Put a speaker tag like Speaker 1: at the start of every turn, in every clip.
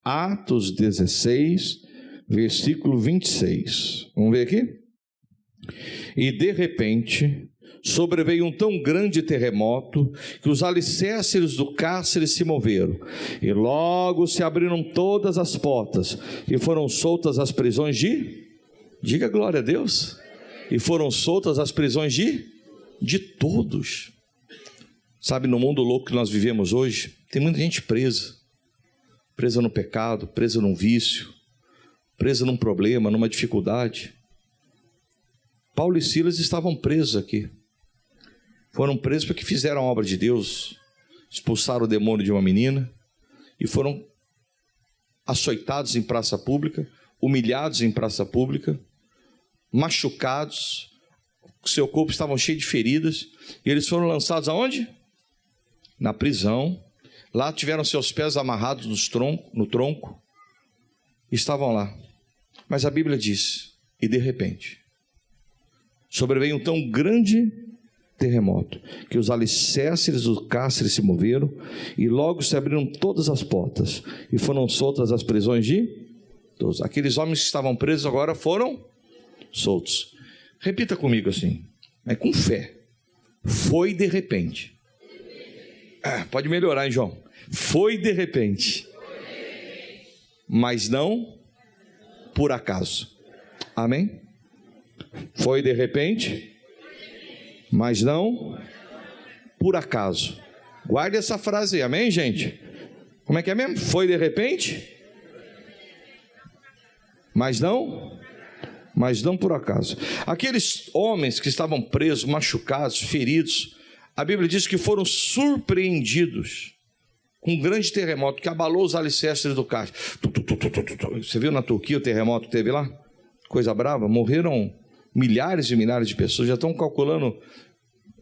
Speaker 1: Atos 16, versículo 26. Vamos ver aqui? E de repente sobreveio um tão grande terremoto que os alicerces do cárcere se moveram, e logo se abriram todas as portas, e foram soltas as prisões diga glória a Deus, e foram soltas as prisões de todos. Sabe, no mundo louco que nós vivemos hoje, tem muita gente presa no pecado, presa num vício, presa num problema, numa dificuldade. Paulo e Silas estavam presos aqui. Foram presos porque fizeram a obra de Deus, expulsaram o demônio de uma menina e foram açoitados em praça pública, humilhados em praça pública, machucados, seu corpo estavam cheio de feridas, e eles foram lançados aonde? Na prisão. Lá tiveram seus pés amarrados no tronco, estavam lá. Mas a Bíblia diz, e de repente sobreveio um tão grande terremoto que os alicerces do cárcere se moveram, e logo se abriram todas as portas, e foram soltas as prisões de todos. Aqueles homens que estavam presos agora foram soltos. Repita comigo assim, mas com fé. Foi de repente. Pode melhorar, hein, João? Foi de repente, mas não por acaso. Amém? Foi de repente, mas não por acaso. Guarde essa frase aí, amém, gente? Como é que é mesmo? Foi de repente, mas não por acaso. Aqueles homens que estavam presos, machucados, feridos, a Bíblia diz que foram surpreendidos com um grande terremoto que abalou os alicerces do cárcere. Você viu na Turquia o terremoto que teve lá? Coisa brava, morreram milhares e milhares de pessoas. Já estão calculando,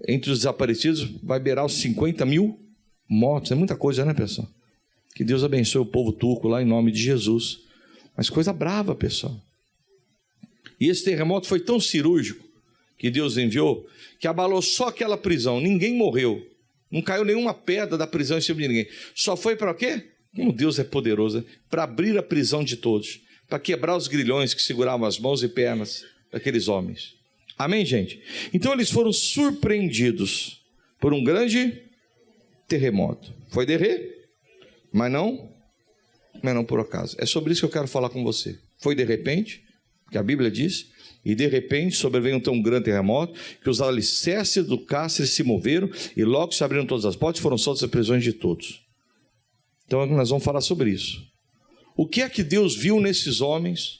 Speaker 1: entre os desaparecidos, vai beirar os 50 mil mortos. É muita coisa, né, pessoal? Que Deus abençoe o povo turco lá em nome de Jesus. Mas coisa brava, pessoal. E esse terremoto foi tão cirúrgico que Deus enviou, que abalou só aquela prisão. Ninguém morreu. Não caiu nenhuma pedra da prisão em cima de ninguém. Só foi para quê? Como Deus é poderoso, né? Para abrir a prisão de todos, para quebrar os grilhões que seguravam as mãos e pernas daqueles homens. Amém, gente? Então eles foram surpreendidos por um grande terremoto. Foi mas não por acaso. É sobre isso que eu quero falar com você. Foi de repente, que a Bíblia diz, e de repente sobreveio um tão grande terremoto que os alicerces do cárcere se moveram, e logo se abriram todas as portas e foram soltas as prisões de todos. Então nós vamos falar sobre isso. O que é que Deus viu nesses homens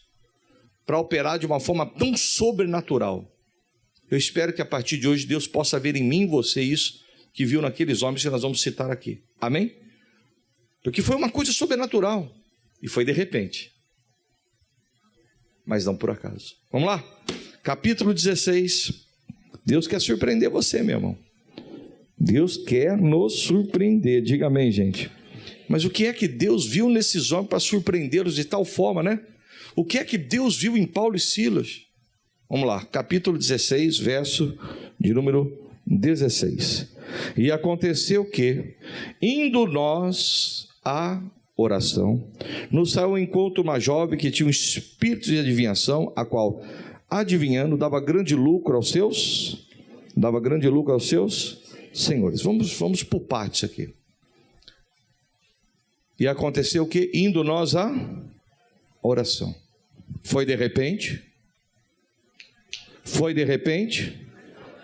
Speaker 1: para operar de uma forma tão sobrenatural? Eu espero que a partir de hoje Deus possa ver em mim e você isso que viu naqueles homens que nós vamos citar aqui. Amém? Porque foi uma coisa sobrenatural e foi de repente, mas não por acaso. Vamos lá? Capítulo 16. Deus quer surpreender você, meu irmão. Deus quer nos surpreender. Diga amém, gente. Mas o que é que Deus viu nesses homens para surpreendê-los de tal forma, né? O que é que Deus viu em Paulo e Silas? Vamos lá, capítulo 16, verso de número 16. E aconteceu que, indo nós à oração, nos saiu ao encontro uma jovem que tinha um espírito de adivinhação, a qual, adivinhando, dava grande lucro aos seus senhores. Vamos por partes aqui. E aconteceu que, indo nós à oração, foi de repente,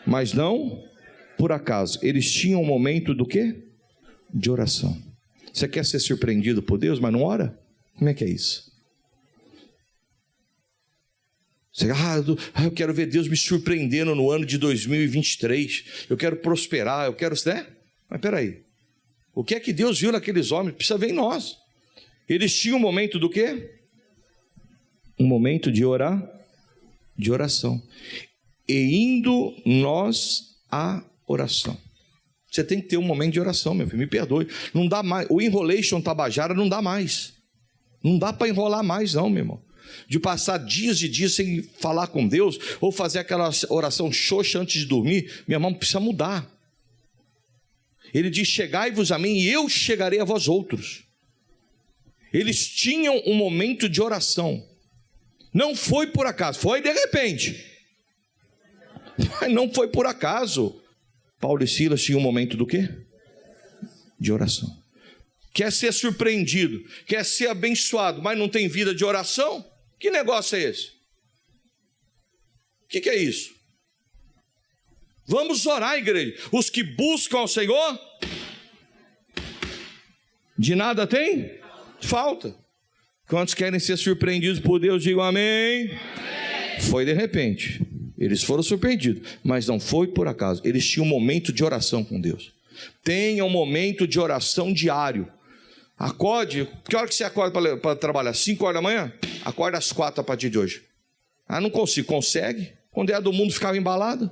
Speaker 1: mas não por acaso. Eles tinham um momento do quê? De oração. Você quer ser surpreendido por Deus, mas não ora? Como é que é isso? Você, eu quero ver Deus me surpreendendo no ano de 2023. Eu quero prosperar, eu quero, né? Mas peraí. O que é que Deus viu naqueles homens? Precisa ver em nós. Eles tinham um momento do quê? Um momento de oração. E indo nós à oração. Você tem que ter um momento de oração, meu filho, me perdoe. Não dá mais, o enrolation tabajara não dá mais. Não dá para enrolar mais não, meu irmão. De passar dias e dias sem falar com Deus, ou fazer aquela oração xoxa antes de dormir, meu irmão, precisa mudar. Ele diz, chegai-vos a mim e eu chegarei a vós outros. Eles tinham um momento de oração. Não foi por acaso, foi de repente. Mas não foi por acaso. Paulo e Silas tinham um momento do quê? De oração. Quer ser surpreendido, quer ser abençoado, mas não tem vida de oração? Que negócio é esse? O que é isso? Vamos orar, igreja. Os que buscam ao Senhor, de nada tem falta. Quantos querem ser surpreendidos por Deus, digam amém. Foi de repente. Eles foram surpreendidos, mas não foi por acaso. Eles tinham um momento de oração com Deus. Tenha um momento de oração diário. Acorde. Que hora que você acorda para trabalhar? 5 horas da manhã? Acorda às 4 a partir de hoje. Ah, não consigo. Consegue? Quando é do mundo ficava embalado?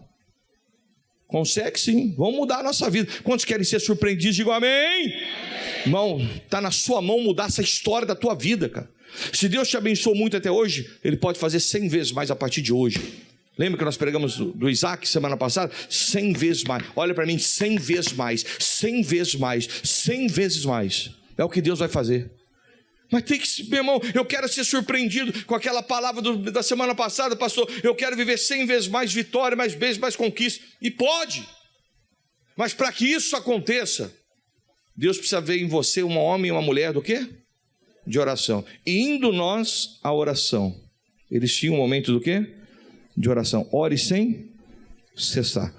Speaker 1: Consegue sim. Vamos mudar a nossa vida. Quantos querem ser surpreendidos? Digam amém. Irmão, está na sua mão mudar essa história da tua vida, cara. Se Deus te abençoou muito até hoje, Ele pode fazer 100 vezes mais a partir de hoje. Lembra que nós pregamos do Isaac semana passada? 100 vezes mais. Olha para mim, 100 vezes mais, 100 vezes mais, 100 vezes mais. É o que Deus vai fazer. Mas tem que, meu irmão, eu quero ser surpreendido com aquela palavra da semana passada, pastor. Eu quero viver 100 vezes mais vitória, mais vezes mais conquista. E pode. Mas para que isso aconteça, Deus precisa ver em você um homem e uma mulher do quê? De oração. E indo nós à oração. Eles tinham um momento do quê? De oração. Ore sem cessar.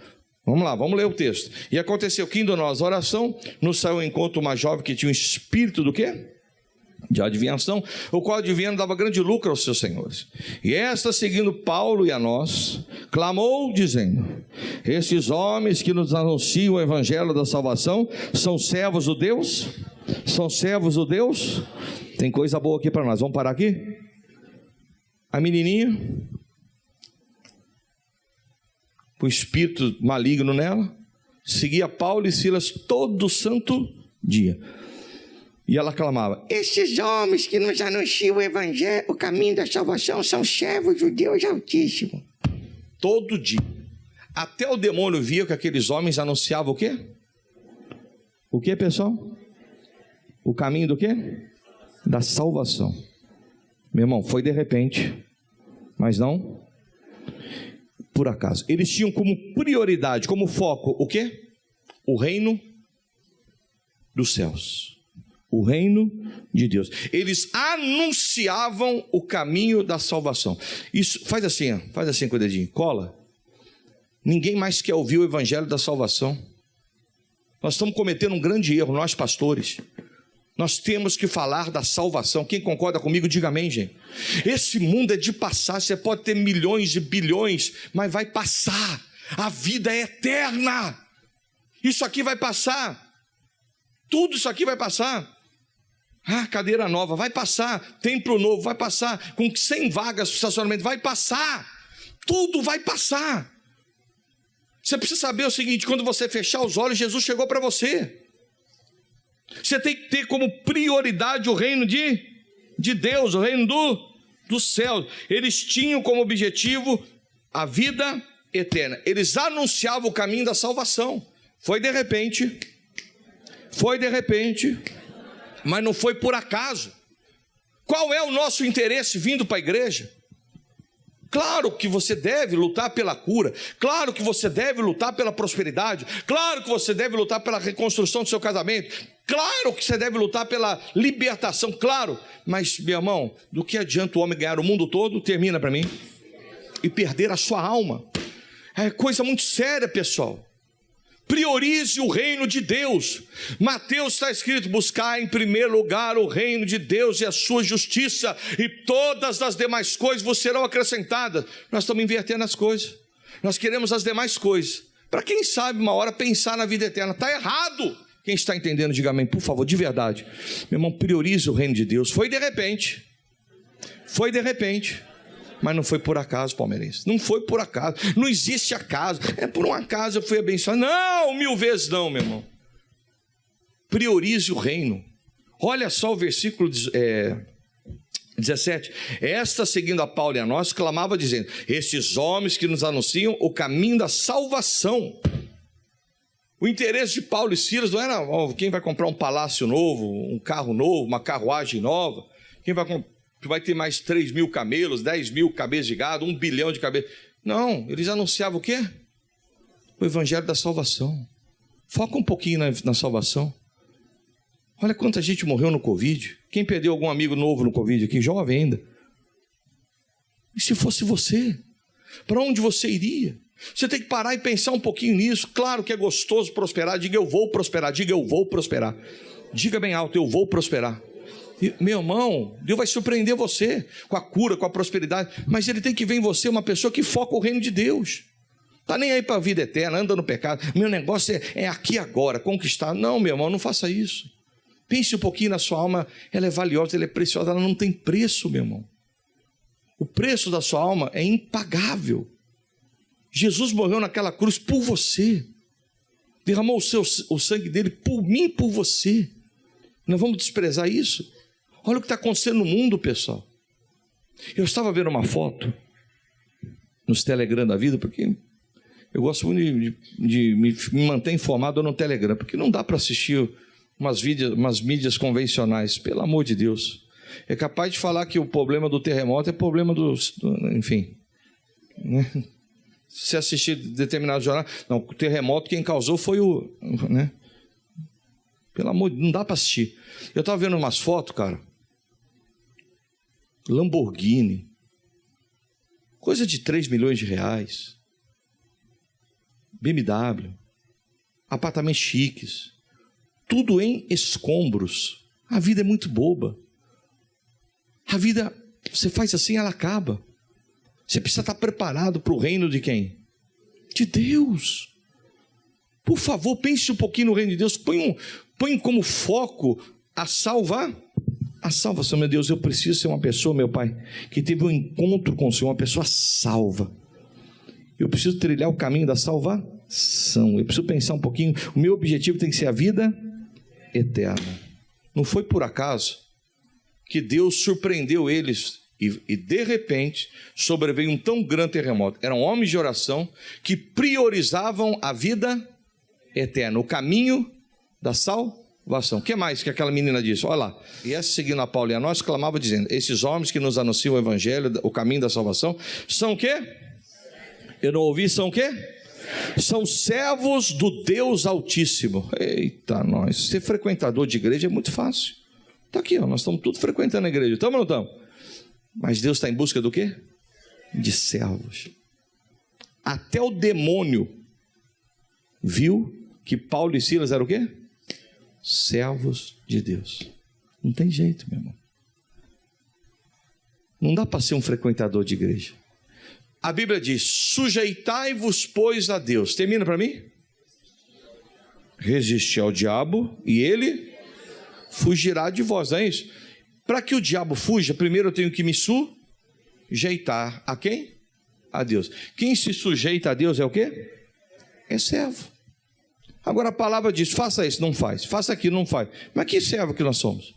Speaker 1: Vamos lá, vamos ler o texto. E aconteceu que indo nós à oração, nos saiu ao encontro uma jovem que tinha um espírito do quê? De adivinhação, o qual adivinhando dava grande lucro aos seus senhores. E esta, seguindo Paulo e a nós, clamou dizendo: estes homens que nos anunciam o evangelho da salvação são servos do Deus? São servos do Deus? Tem coisa boa aqui para nós. Vamos parar aqui? A menininha, o espírito maligno nela, seguia Paulo e Silas todo santo dia. E ela clamava: estes homens que nos anunciam o evangelho, o caminho da salvação, são servos do Deus Altíssimo. Todo dia. Até o demônio via que aqueles homens anunciavam o quê? O quê, pessoal? O caminho do quê? Da salvação. Meu irmão, foi de repente, mas não por acaso. Eles tinham como prioridade, como foco, o quê? O reino dos céus. O reino de Deus. Eles anunciavam o caminho da salvação. Isso, faz assim com o dedinho, cola. Ninguém mais quer ouvir o evangelho da salvação. Nós estamos cometendo um grande erro, nós pastores. Nós temos que falar da salvação. Quem concorda comigo, diga amém, gente. Esse mundo é de passar. Você pode ter milhões e bilhões, mas vai passar. A vida é eterna. Isso aqui vai passar. Tudo isso aqui vai passar. Ah, cadeira nova, vai passar. Templo novo, vai passar. Com 100 vagas de estacionamento, vai passar. Tudo vai passar. Você precisa saber o seguinte: quando você fechar os olhos, Jesus chegou para você. Você tem que ter como prioridade o reino de Deus, o reino do céu. Eles tinham como objetivo a vida eterna. Eles anunciavam o caminho da salvação. Foi de repente, mas não foi por acaso. Qual é o nosso interesse vindo para a igreja? Claro que você deve lutar pela cura, claro que você deve lutar pela prosperidade, claro que você deve lutar pela reconstrução do seu casamento, claro que você deve lutar pela libertação, claro. Mas, meu irmão, do que adianta o homem ganhar o mundo todo, termina para mim, e perder a sua alma? É coisa muito séria, pessoal. Priorize o reino de Deus. Mateus está escrito: buscar em primeiro lugar o reino de Deus e a sua justiça, e todas as demais coisas vos serão acrescentadas. Nós estamos invertendo as coisas. Nós queremos as demais coisas, para quem sabe uma hora pensar na vida eterna. Está errado. Quem está entendendo, diga amém, por favor, de verdade. Meu irmão, priorize o reino de Deus. Foi de repente, mas não foi por acaso, palmeirense. Não foi por acaso. Não existe acaso. É por um acaso eu fui abençoado. Não, 1000 vezes não, meu irmão. Priorize o reino. Olha só o versículo 17. Esta, seguindo a Paulo e a nós, clamava dizendo: estes homens que nos anunciam o caminho da salvação. O interesse de Paulo e Silas não era quem vai comprar um palácio novo, um carro novo, uma carruagem nova, quem vai ter mais 3.000 camelos, 10.000 cabeças de gado, 1 bilhão de cabeças. Não, eles anunciavam o quê? O evangelho da salvação. Foca um pouquinho na salvação. Olha quanta gente morreu no Covid. Quem perdeu algum amigo novo no Covid aqui, jovem ainda? E se fosse você? Para onde você iria? Você tem que parar e pensar um pouquinho nisso. Claro que é gostoso prosperar. Diga, eu vou prosperar. Diga, eu vou prosperar. Diga bem alto, eu vou prosperar. E, meu irmão, Deus vai surpreender você com a cura, com a prosperidade. Mas Ele tem que ver em você uma pessoa que foca o reino de Deus. Está nem aí para a vida eterna, anda no pecado. Meu negócio é aqui agora, conquistar. Não, meu irmão, não faça isso. Pense um pouquinho na sua alma. Ela é valiosa, ela é preciosa. Ela não tem preço, meu irmão. O preço da sua alma é impagável. Jesus morreu naquela cruz por você. Derramou o sangue dele por mim e por você. Nós vamos desprezar isso? Olha o que está acontecendo no mundo, pessoal. Eu estava vendo uma foto nos Telegram da vida, porque eu gosto muito de me manter informado no Telegram, porque não dá para assistir umas mídias convencionais, pelo amor de Deus. É capaz de falar que o problema do terremoto é problema enfim, né? Se você assistir determinado jornal, não, o terremoto quem causou foi né? Pelo amor de Deus, não dá para assistir. Eu estava vendo umas fotos, cara. Lamborghini, coisa de 3 milhões de reais. BMW, apartamentos chiques, tudo em escombros. A vida é muito boba. A vida, você faz assim, ela acaba. Você precisa estar preparado para o reino de quem? De Deus. Por favor, pense um pouquinho no reino de Deus. Põe como foco a salvação. Meu Deus, eu preciso ser uma pessoa, meu Pai, que teve um encontro com o Senhor, uma pessoa salva. Eu preciso trilhar o caminho da salvação. Eu preciso pensar um pouquinho. O meu objetivo tem que ser a vida eterna. Não foi por acaso que Deus surpreendeu eles e de repente sobreveio um tão grande terremoto. Eram homens de oração que priorizavam a vida eterna, o caminho da salvação. O que mais que aquela menina disse? Olha lá, e essa seguindo a Paulo e a nós clamava dizendo: esses homens que nos anunciam o evangelho, o caminho da salvação, são o quê? Eu não ouvi, são o quê? São servos do Deus Altíssimo. Eita, nós, ser frequentador de igreja é muito fácil. Está aqui, ó, nós estamos todos frequentando a igreja, estamos ou não estamos? Mas Deus está em busca do quê? De servos. Até o demônio viu que Paulo e Silas eram o quê? Servos de Deus. Não tem jeito, meu irmão. Não dá para ser um frequentador de igreja. A Bíblia diz: sujeitai-vos, pois, a Deus. Termina para mim. Resistir ao diabo e ele fugirá de vós, não é isso? Para que o diabo fuja, primeiro eu tenho que me sujeitar a quem? A Deus. Quem se sujeita a Deus é o quê? É servo. Agora a palavra diz: faça isso, não faz. Faça aquilo, não faz. Mas que servo que nós somos?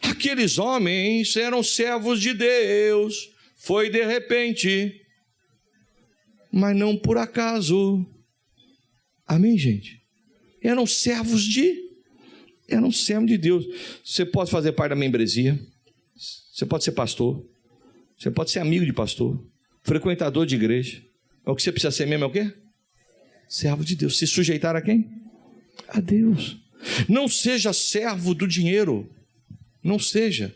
Speaker 1: Aqueles homens eram servos de Deus. Foi de repente, mas não por acaso. Amém, gente? Eram servos de Deus. Você pode fazer parte da membresia, você pode ser pastor, você pode ser amigo de pastor, frequentador de igreja. O que você precisa ser mesmo é o quê? Servo de Deus. Se sujeitar a quem? A Deus. Não seja servo do dinheiro. Não seja.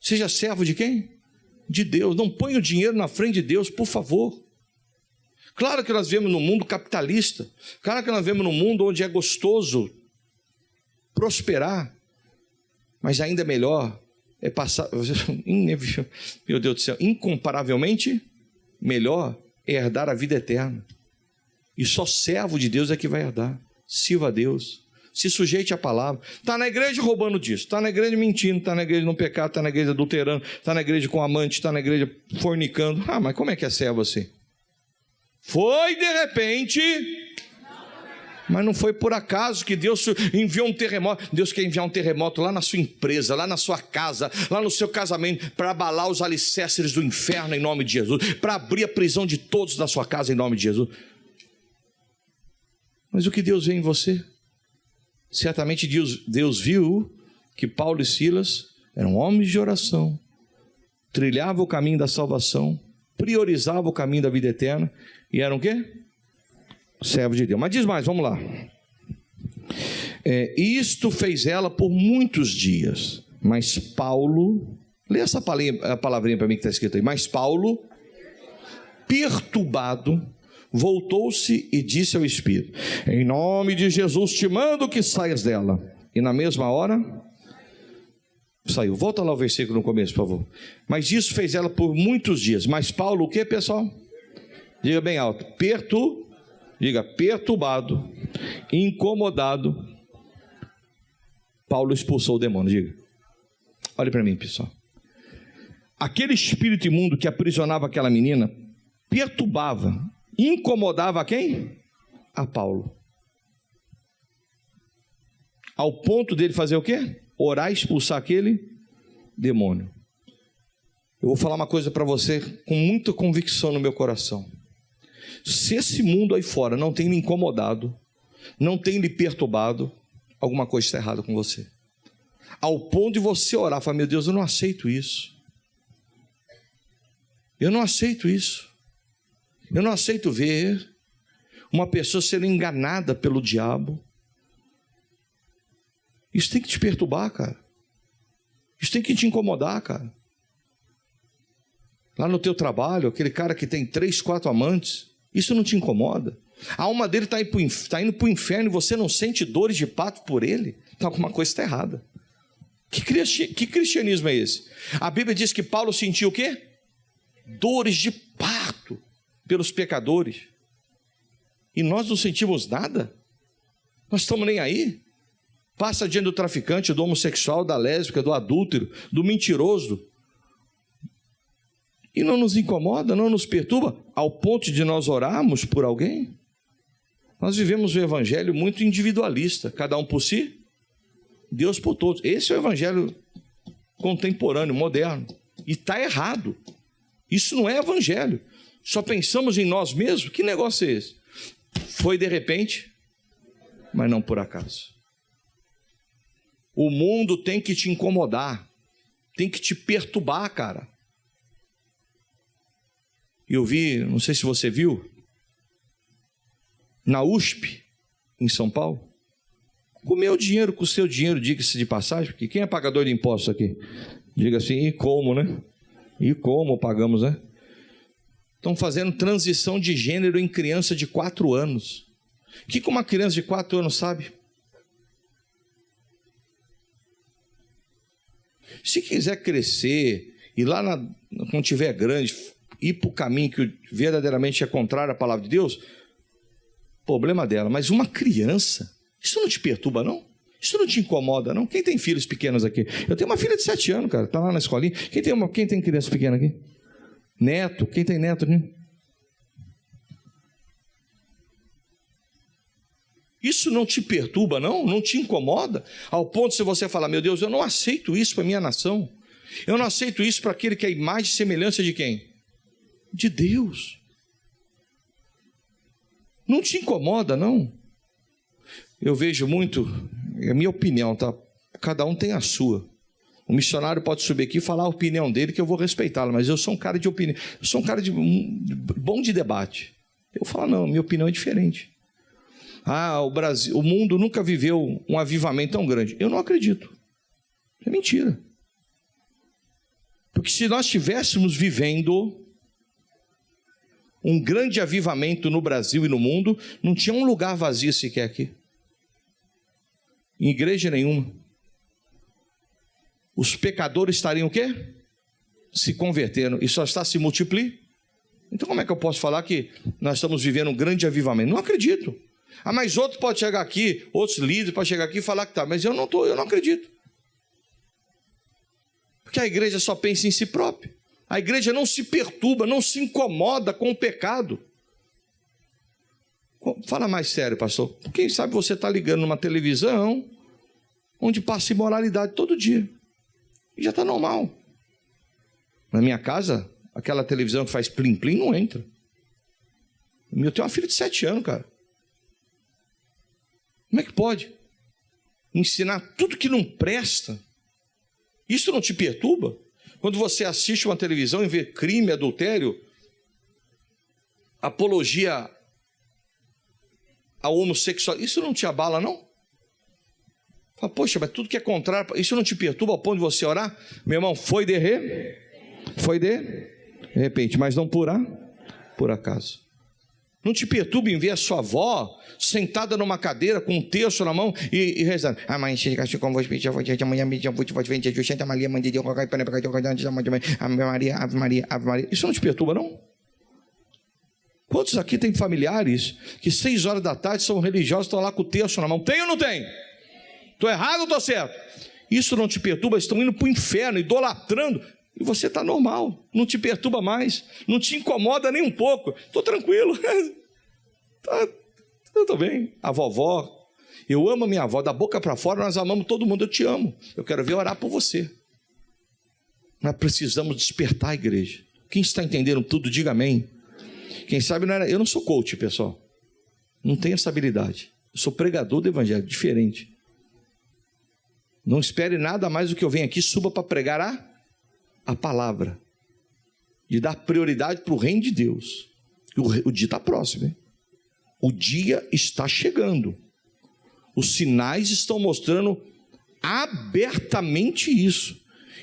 Speaker 1: Seja servo de quem? De Deus. Não ponha o dinheiro na frente de Deus, por favor. Claro que nós vivemos num mundo capitalista. Claro que nós vivemos num mundo onde é gostoso prosperar. Mas ainda melhor é passar... Meu Deus do céu. Incomparavelmente melhor é herdar a vida eterna. E só servo de Deus é que vai herdar. Sirva a Deus. Se sujeite à palavra. Está na igreja roubando disso, está na igreja mentindo, está na igreja no pecado, está na igreja adulterando, está na igreja com amante, está na igreja fornicando. Ah, mas como é que é servo assim? Foi de repente, Mas não foi por acaso que Deus enviou um terremoto. Deus quer enviar um terremoto lá na sua empresa, lá na sua casa, lá no seu casamento, para abalar os alicerces do inferno em nome de Jesus, para abrir a prisão de todos da sua casa em nome de Jesus. Mas o que Deus vê em você? Certamente Deus viu que Paulo e Silas eram homens de oração, trilhavam o caminho da salvação, priorizavam o caminho da vida eterna e eram o quê? Servo de Deus. Mas diz mais, vamos lá. Isto fez ela por muitos dias. Mas Paulo, lê essa palavrinha para mim que está escrito aí. Mas Paulo, perturbado, voltou-se e disse ao Espírito: em nome de Jesus te mando que saias dela. E na mesma hora saiu. Volta lá o versículo no começo, por favor. Mas isso fez ela por muitos dias. Mas Paulo, o que, pessoal? Diga bem alto. Diga, perturbado, incomodado, Paulo expulsou o demônio. Diga. Olhe para mim, pessoal. Aquele espírito imundo que aprisionava aquela menina perturbava, incomodava quem? A Paulo. Ao ponto dele fazer o quê? Orar e expulsar aquele demônio. Eu vou falar uma coisa para você com muita convicção no meu coração. Se esse mundo aí fora não tem lhe incomodado, não tem lhe perturbado, alguma coisa está errada com você. Ao ponto de você orar, falar: meu Deus, eu não aceito isso. Eu não aceito isso. Eu não aceito ver uma pessoa sendo enganada pelo diabo. Isso tem que te perturbar, cara. Isso tem que te incomodar, cara. Lá no teu trabalho, aquele cara que tem 3, 4 amantes, isso não te incomoda? A alma dele está indo para o inferno e você não sente dores de parto por ele? Então alguma coisa está errada. Que cristianismo é esse? A Bíblia diz que Paulo sentiu o quê? Dores de parto pelos pecadores. E nós não sentimos nada? Nós estamos nem aí? Passa diante do traficante, do homossexual, da lésbica, do adúltero, do mentiroso. E não nos incomoda, não nos perturba, ao ponto de nós orarmos por alguém? Nós vivemos um evangelho muito individualista, cada um por si, Deus por todos. Esse é o evangelho contemporâneo, moderno. E está errado. Isso não é evangelho. Só pensamos em nós mesmos. Que negócio é esse? Foi de repente, mas não por acaso. O mundo tem que te incomodar, tem que te perturbar, cara. Eu vi, não sei se você viu, na USP, em São Paulo, com o meu dinheiro, com o seu dinheiro, diga-se de passagem, porque quem é pagador de impostos aqui? Diga assim, e como, né? E como pagamos, né? Estão fazendo transição de gênero em criança de 4 anos. O que uma criança de 4 anos sabe? Se quiser crescer, e lá quando tiver grande, ir para o caminho que verdadeiramente é contrário à palavra de Deus, problema dela. Mas uma criança, isso não te perturba, não? Isso não te incomoda, não? Quem tem filhos pequenos aqui? Eu tenho uma filha de 7 anos, cara, está lá na escolinha. Quem tem criança pequena aqui? Neto, quem tem neto aqui? Isso não te perturba, não? Não te incomoda? Ao ponto de você falar: meu Deus, eu não aceito isso para a minha nação. Eu não aceito isso para aquele que é a imagem e semelhança de quem? De Deus. Não te incomoda, não? Eu vejo muito, é a minha opinião, tá? Cada um tem a sua. O missionário pode subir aqui e falar a opinião dele, que eu vou respeitá-la, mas eu sou um cara de opinião, eu sou um cara bom de debate. Eu falo: não, minha opinião é diferente. O Brasil, o mundo nunca viveu um avivamento tão grande. Eu não acredito. É mentira. Porque se nós estivéssemos vivendo um grande avivamento no Brasil e no mundo, não tinha um lugar vazio sequer aqui. Em igreja nenhuma. Os pecadores estariam o quê? Se convertendo. E só está se multiplicando. Então como é que eu posso falar que nós estamos vivendo um grande avivamento? Não acredito. Mas outro pode chegar aqui, outros líderes podem chegar aqui e falar que está. Mas eu não acredito. Porque a igreja só pensa em si própria. A igreja não se perturba, não se incomoda com o pecado. Fala mais sério, pastor. Quem sabe você está ligando numa televisão onde passa imoralidade todo dia. E já está normal. Na minha casa, aquela televisão que faz plim-plim não entra. Eu tenho uma filha de 7 anos, cara. Como é que pode? Ensinar tudo que não presta. Isso não te perturba? Quando você assiste uma televisão e vê crime, adultério, apologia ao homossexual, isso não te abala, não? Fala, poxa, mas tudo que é contrário, isso não te perturba ao ponto de você orar? Meu irmão, foi de repente, mas não por acaso. Não te perturba em ver a sua avó sentada numa cadeira com um terço na mão e rezando. Ave Maria, Ave Maria, Ave Maria. Isso não te perturba, não? Quantos aqui tem familiares que 6 horas da tarde são religiosos, estão lá com o terço na mão? Tem ou não tem? Estou errado ou estou certo? Isso não te perturba? Estão indo para o inferno, idolatrando. E você está normal, não te perturba mais, não te incomoda nem um pouco. Estou tranquilo, eu estou bem. A vovó, eu amo a minha avó, da boca para fora nós amamos todo mundo, eu te amo. Eu quero ver orar por você. Nós precisamos despertar a igreja. Quem está entendendo tudo, diga amém. Quem sabe não era, eu não sou coach, pessoal. Não tenho essa habilidade. Eu sou pregador do evangelho, diferente. Não espere nada mais do que eu venho aqui, suba para pregar a palavra, de dar prioridade para o reino de Deus. O dia está próximo, hein? O dia está chegando. Os sinais estão mostrando abertamente isso.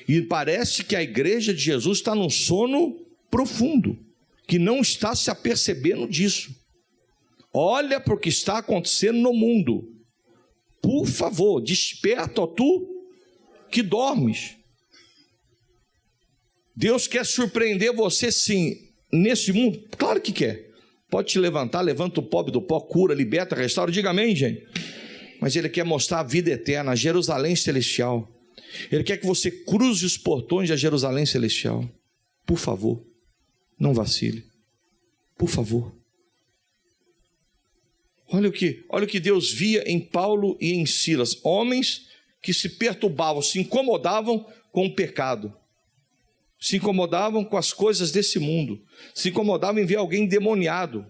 Speaker 1: E parece que a igreja de Jesus está num sono profundo, que não está se apercebendo disso. Olha para o que está acontecendo no mundo. Por favor, desperta, ó tu que dormes. Deus quer surpreender você sim, nesse mundo? Claro que quer. Pode te levantar, levanta o pobre do pó, cura, liberta, restaura, diga amém, gente. Mas Ele quer mostrar a vida eterna, a Jerusalém celestial. Ele quer que você cruze os portões da Jerusalém celestial. Por favor, não vacile. Por favor. Olha o que Deus via em Paulo e em Silas. Homens que se perturbavam, se incomodavam com o pecado. Se incomodavam com as coisas desse mundo, se incomodavam em ver alguém endemoniado,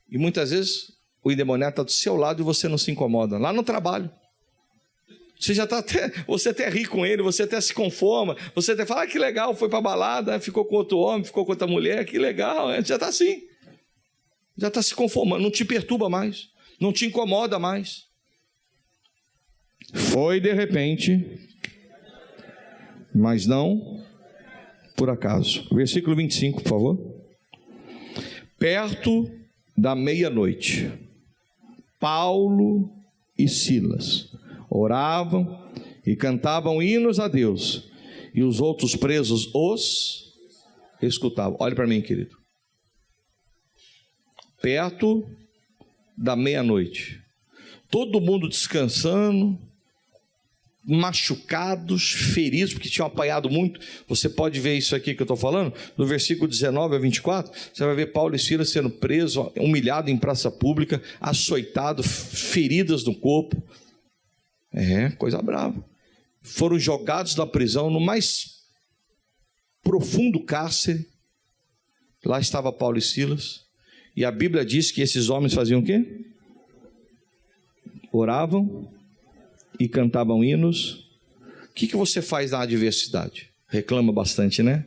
Speaker 1: e muitas vezes o endemoniado está do seu lado e você não se incomoda, lá no trabalho, você já está você até ri com ele, você até se conforma, você até fala, que legal, foi para a balada, ficou com outro homem, ficou com outra mulher, que legal, já está assim, já está se conformando, não te perturba mais, não te incomoda mais. Foi de repente, mas não por acaso. Versículo 25, por favor. Perto da meia-noite, Paulo e Silas oravam e cantavam hinos a Deus, e os outros presos os escutavam. Olhe para mim, querido. Perto da meia-noite, todo mundo descansando, machucados, feridos, porque tinham apanhado muito. Você pode ver isso aqui que eu estou falando, do versículo 19 a 24, você vai ver Paulo e Silas sendo presos, humilhados em praça pública, açoitados, feridas no corpo. Coisa brava. Foram jogados da prisão no mais profundo cárcere. Lá estava Paulo e Silas, e a Bíblia diz que esses homens faziam o quê? Oravam e cantavam hinos. O que você faz na adversidade? Reclama bastante, né?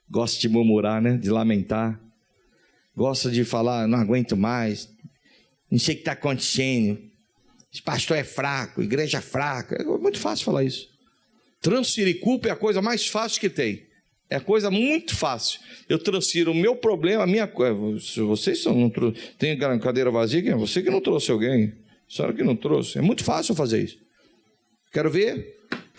Speaker 1: Gosta de murmurar, né? De lamentar. Gosta de falar, não aguento mais, não sei o que está acontecendo, esse pastor é fraco, igreja é fraca. É muito fácil falar isso. Transferir culpa é a coisa mais fácil que tem. É a coisa muito fácil. Eu transfiro o meu problema, a minha coisa. Se vocês não tem cadeira vazia, quem é você que não trouxe alguém? A senhora que não trouxe. É muito fácil fazer isso. Quero ver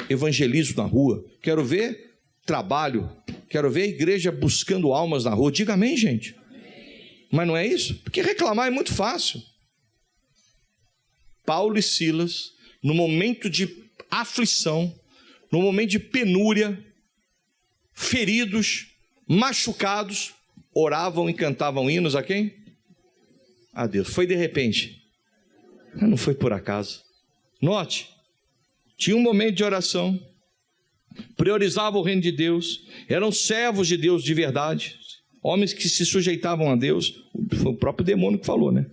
Speaker 1: evangelismo na rua. Quero ver trabalho. Quero ver a igreja buscando almas na rua. Diga amém, gente. Mas não é isso? Porque reclamar é muito fácil. Paulo e Silas, no momento de aflição, no momento de penúria, feridos, machucados, oravam e cantavam hinos a quem? a Deus. Foi de repente, mas não foi por acaso. Note, tinha um momento de oração, priorizavam o reino de Deus, eram servos de Deus de verdade, homens que se sujeitavam a Deus. Foi o próprio demônio que falou, né?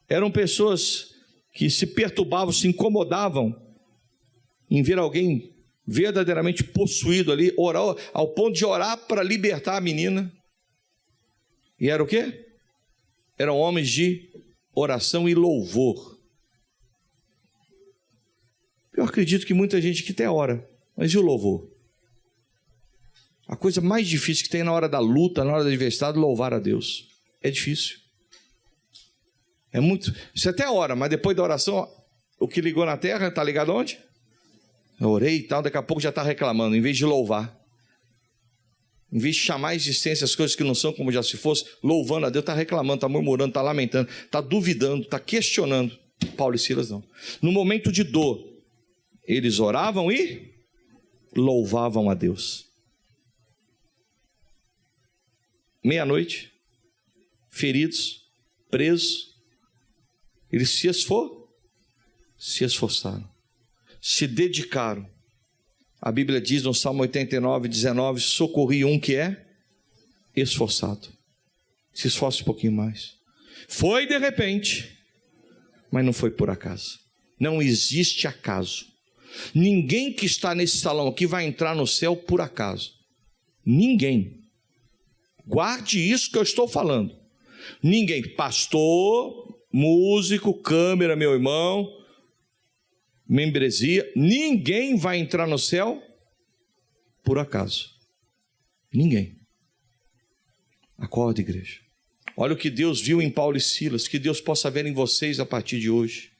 Speaker 1: Eram pessoas que se perturbavam, se incomodavam em ver alguém verdadeiramente possuído ali, orar, ao ponto de orar para libertar a menina. E era o quê? Eram homens de oração e louvor. Eu acredito que muita gente que até ora, mas e o louvor? A coisa mais difícil que tem na hora da luta, na hora da adversidade, louvar a Deus. É difícil. É muito. Você até ora, mas depois da oração, o que ligou na terra, está ligado onde? Eu orei e tal, daqui a pouco já está reclamando, em vez de louvar. Em vez de chamar a existência as coisas que não são como já se fosse, louvando a Deus, está reclamando, está murmurando, está lamentando, está duvidando, está questionando. Paulo e Silas não. No momento de dor, eles oravam e louvavam a Deus. Meia-noite, feridos, presos, eles se esforçaram, se dedicaram. A Bíblia diz no Salmo 89, 19, socorri um que é esforçado. Se esforce um pouquinho mais. Foi de repente, mas não foi por acaso. Não existe acaso. Ninguém que está nesse salão aqui vai entrar no céu por acaso. Ninguém. Guarde isso que eu estou falando. Ninguém. Pastor, músico, câmera, meu irmão, membresia, ninguém vai entrar no céu por acaso. Ninguém. Acorda, igreja. Olha o que Deus viu em Paulo e Silas, que Deus possa ver em vocês a partir de hoje.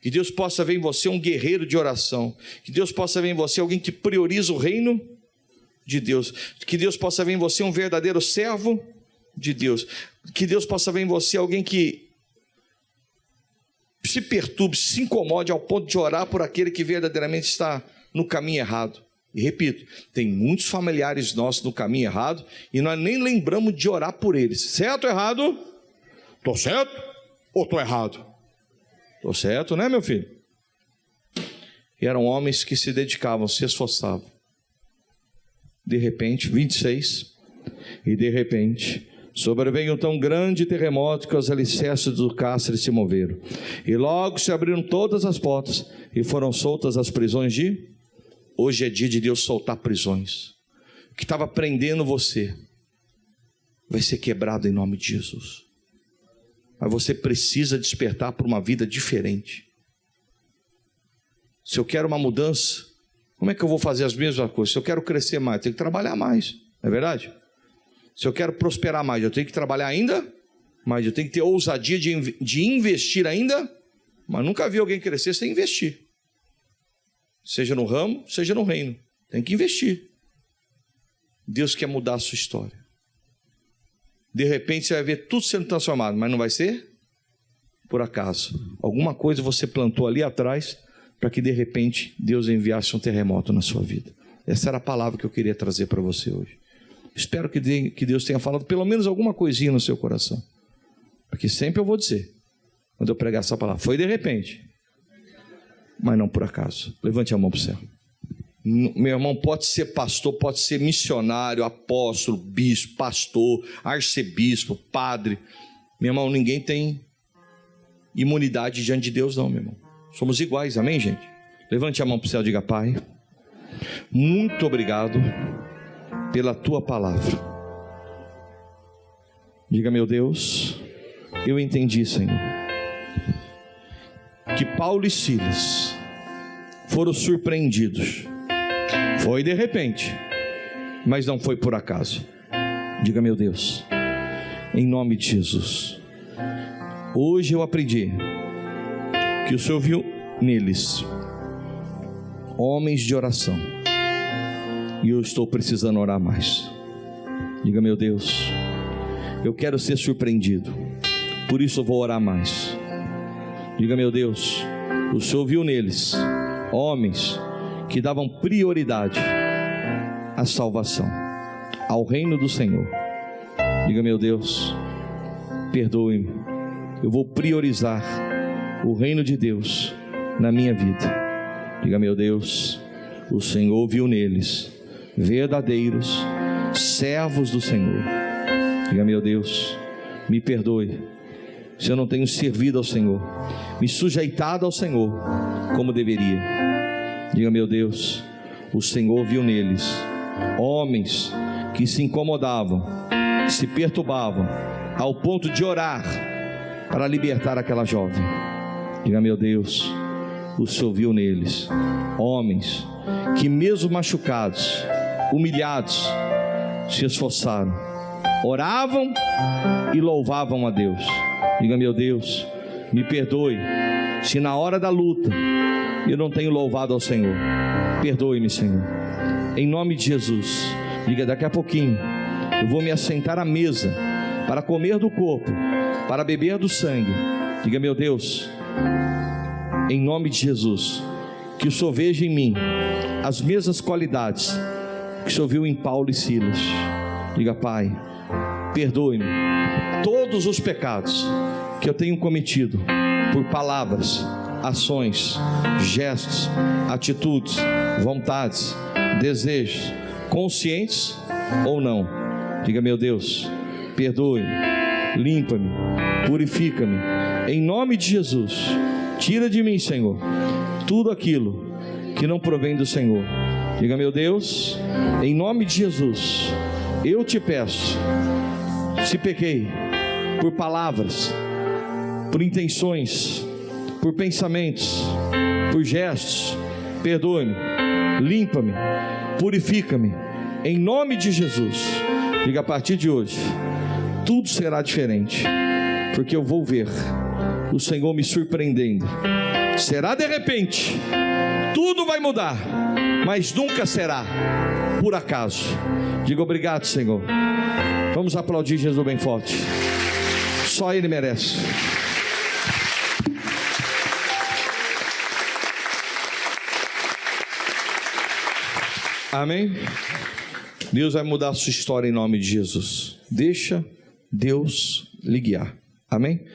Speaker 1: Que Deus possa ver em você um guerreiro de oração. Que Deus possa ver em você alguém que prioriza o reino de Deus. Que Deus possa ver em você um verdadeiro servo de Deus. Que Deus possa ver em você alguém que se perturbe, se incomode ao ponto de orar por aquele que verdadeiramente está no caminho errado. E repito, tem muitos familiares nossos no caminho errado e nós nem lembramos de orar por eles. Certo ou errado? Estou certo ou estou errado? Estou certo, né, meu filho? E eram homens que se dedicavam, se esforçavam. De repente, 26, e de repente sobreveio um tão grande terremoto que os alicerces do cárcere se moveram. E logo se abriram todas as portas e foram soltas as prisões de... Hoje é dia de Deus soltar prisões. O que estava prendendo você vai ser quebrado em nome de Jesus. Mas você precisa despertar para uma vida diferente. Se eu quero uma mudança, como é que eu vou fazer as mesmas coisas? Se eu quero crescer mais, eu tenho que trabalhar mais. Não é verdade? Se eu quero prosperar mais, eu tenho que trabalhar ainda mais. Eu tenho que ter ousadia de investir ainda. Mas nunca vi alguém crescer sem investir. Seja no ramo, seja no reino. Tem que investir. Deus quer mudar a sua história. De repente você vai ver tudo sendo transformado, mas não vai ser por acaso. Alguma coisa você plantou ali atrás para que de repente Deus enviasse um terremoto na sua vida. Essa era a palavra que eu queria trazer para você hoje. Espero que Deus tenha falado pelo menos alguma coisinha no seu coração. Porque sempre eu vou dizer, quando eu pregar essa palavra, foi de repente, mas não por acaso. Levante a mão para o céu. Meu irmão, pode ser pastor, pode ser missionário, apóstolo, bispo, pastor, arcebispo, padre. Meu irmão, ninguém tem imunidade diante de Deus não, meu irmão. Somos iguais, amém, gente? Levante a mão para o céu e diga: Pai, muito obrigado pela tua palavra. Diga: meu Deus, eu entendi, Senhor, que Paulo e Silas foram surpreendidos. Foi de repente, mas não foi por acaso. Diga: meu Deus, em nome de Jesus, hoje eu aprendi que o Senhor viu neles homens de oração, e eu estou precisando orar mais. Diga: meu Deus, eu quero ser surpreendido, por isso eu vou orar mais. Diga: meu Deus, o Senhor viu neles homens que davam prioridade à salvação, ao reino do Senhor. Diga: meu Deus, perdoe-me. Eu vou priorizar o reino de Deus na minha vida. Diga: meu Deus, o Senhor viu neles verdadeiros servos do Senhor. Diga: meu Deus, me perdoe se eu não tenho servido ao Senhor, me sujeitado ao Senhor como deveria. Diga: meu Deus, o Senhor viu neles homens que se incomodavam, que se perturbavam, ao ponto de orar para libertar aquela jovem. Diga: meu Deus, o Senhor viu neles homens que, mesmo machucados, humilhados, se esforçaram, oravam e louvavam a Deus. Diga: meu Deus, me perdoe se na hora da luta eu não tenho louvado ao Senhor. Perdoe-me, Senhor, em nome de Jesus. Diga: daqui a pouquinho eu vou me assentar à mesa para comer do corpo, para beber do sangue. Diga: meu Deus, em nome de Jesus, que o Senhor veja em mim as mesmas qualidades que o Senhor viu em Paulo e Silas. Diga: Pai, perdoe-me todos os pecados que eu tenho cometido por palavras, ações, gestos, atitudes, vontades, desejos, conscientes ou não. Diga: meu Deus, perdoe-me, limpa-me, purifica-me, em nome de Jesus. Tira de mim, Senhor, tudo aquilo que não provém do Senhor. Diga: meu Deus, em nome de Jesus, eu te peço, se pequei por palavras, por intenções, por pensamentos, por gestos, perdoe-me, limpa-me, purifica-me, em nome de Jesus. Diga: a partir de hoje tudo será diferente, porque eu vou ver o Senhor me surpreendendo. Será de repente, tudo vai mudar, mas nunca será por acaso. Diga: obrigado, Senhor. Vamos aplaudir Jesus bem forte. Só Ele merece. Amém? Deus vai mudar a sua história em nome de Jesus. Deixa Deus lhe guiar. Amém?